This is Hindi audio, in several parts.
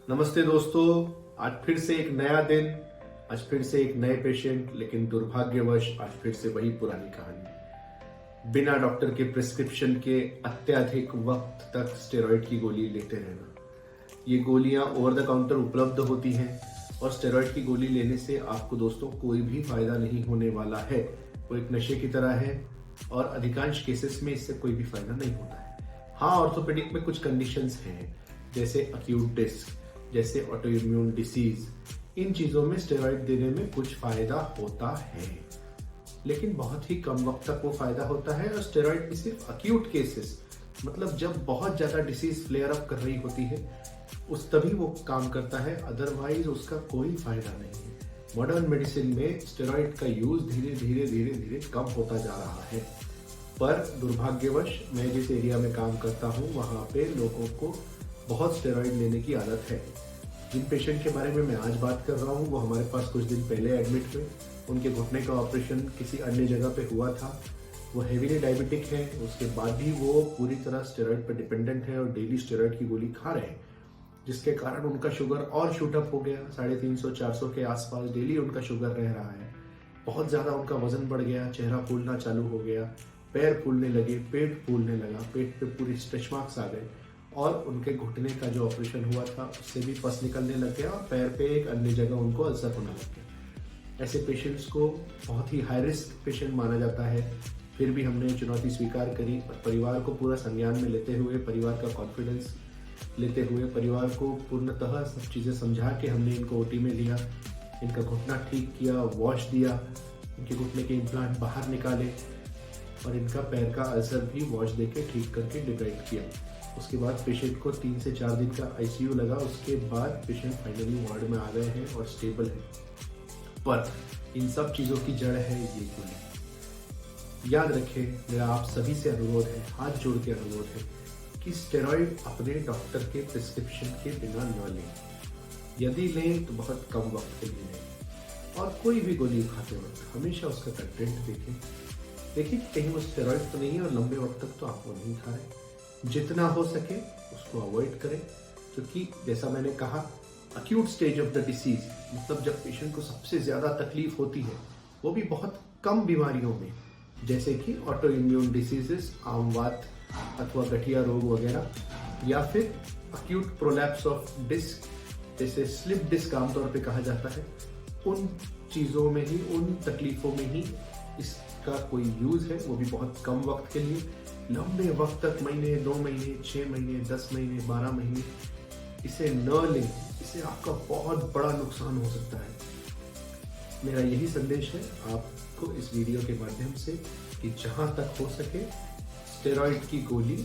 नमस्ते दोस्तों, आज फिर से एक नया दिन, आज फिर से एक नए पेशेंट, लेकिन दुर्भाग्यवश आज फिर से वही पुरानी कहानी। बिना डॉक्टर के प्रिस्क्रिप्शन के अत्यधिक वक्त तक स्टेरॉइड की गोली लेते रहना। ये गोलियां ओवर द काउंटर उपलब्ध होती हैं और स्टेरॉइड की गोली लेने से आपको दोस्तों कोई भी फायदा नहीं होने वाला है। वो एक नशे की तरह है और अधिकांश केसेस में इससे कोई भी फायदा नहीं होता है। हाँ, ऑर्थोपेडिक में कुछ कंडीशंस हैं, जैसे अक्यूट डिस्क, जैसे ऑटो इम्यून डिसीज। इन चीजों में स्टेरॉइड देने में कुछ फायदा होता है, लेकिन बहुत ही कम वक्त तक वो फायदा होता है। और स्टेरॉइड भी सिर्फ अक्यूट केसेस, मतलब जब बहुत ज्यादा डिसीज फ्लेयर अप कर रही होती है उस तभी वो काम करता है, अदरवाइज उसका कोई फायदा नहीं है। मॉडर्न मेडिसिन में स्टेरॉइड का यूज धीरे धीरे धीरे धीरे कम होता जा रहा है, पर दुर्भाग्यवश मैं जिस एरिया में काम करता हूँ वहां पे लोगों को बहुत स्टेरॉइड लेने की आदत है। जिन पेशेंट के बारे में मैं आज बात कर रहा हूँ वो हमारे पास कुछ दिन पहले एडमिट हुए। उनके घुटने का ऑपरेशन किसी अन्य जगह पे हुआ था। वो हेवीली डायबिटिक है, उसके बाद भी वो पूरी तरह स्टेरॉइड पर डिपेंडेंट है और डेली स्टेरॉइड की गोली खा रहे हैं, जिसके कारण उनका शुगर और शूट अप हो गया। 350-400 के आसपास डेली उनका शुगर रह रहा है। बहुत ज्यादा उनका वजन बढ़ गया, चेहरा फूलना चालू हो गया, पैर फूलने लगे, पेट फूलने लगा, पेट पे पूरी स्ट्रेच मार्क्स आ गए और उनके घुटने का जो ऑपरेशन हुआ था उससे भी पस निकलने लग गया और पैर पे एक अन्य जगह उनको अल्सर होने लग गया। ऐसे पेशेंट्स को बहुत ही हाई रिस्क पेशेंट माना जाता है। फिर भी हमने चुनौती स्वीकार करी और परिवार को पूरा संज्ञान में लेते हुए, परिवार का कॉन्फिडेंस लेते हुए, परिवार को पूर्णतः सब चीज़ें समझा के हमने इनको ओटी में लिया, इनका घुटना ठीक किया, वॉश दिया, इनके घुटने के इम्प्लांट बाहर निकाले और इनका पैर का अल्सर भी वॉश देके ठीक करके डिब्राइट किया। उसके बाद पेशेंट को 3 से 4 दिन का आईसीयू लगा। उसके बाद पेशेंट फाइनली वार्ड में आ गए हैं और स्टेबल है। पर इन सब चीज़ों की जड़ है ये गोली। याद रखें, मेरा आप सभी से अनुरोध है, हाथ जोड़ के अनुरोध है कि स्टेरॉइड अपने डॉक्टर के प्रिस्क्रिप्शन के बिना न लें। यदि लें तो बहुत कम वक्त के लिए लें और कोई भी गोली खाते वक्त हमेशा उसका कंटेंट देखें। देखिए कहीं वो स्टेरॉइड तो नहीं है और लंबे वक्त तक तो आप वो नहीं खा रहे। जितना हो सके उसको अवॉइड करें, क्योंकि जैसा मैंने कहा, acute stage of the disease, मतलब जब पेशेंट को सबसे ज्यादा तकलीफ होती है वो भी बहुत कम बीमारियों में, जैसे कि ऑटो इम्यून डिसीजेस, आम वात अथवा गठिया रोग वगैरह, या फिर अक्यूट प्रोलैप्स ऑफ डिस्क, जैसे स्लिप डिस्क आमतौर पे कहा जाता है, उन चीजों में ही, उन तकलीफों में ही इसका कोई यूज है, वो भी बहुत कम वक्त के लिए। लंबे वक्त तक, महीने, 2 महीने, 6 महीने, 10 महीने, 12 महीने इसे न लें, इससे आपका बहुत बड़ा नुकसान हो सकता है। मेरा यही संदेश है आपको इस वीडियो के माध्यम से कि जहां तक हो सके स्टेरॉइड की गोली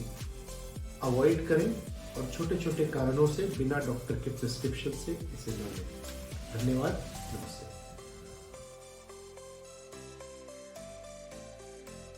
अवॉइड करें और छोटे छोटे कारणों से बिना डॉक्टर के प्रिस्क्रिप्शन से इसे न लें। धन्यवाद।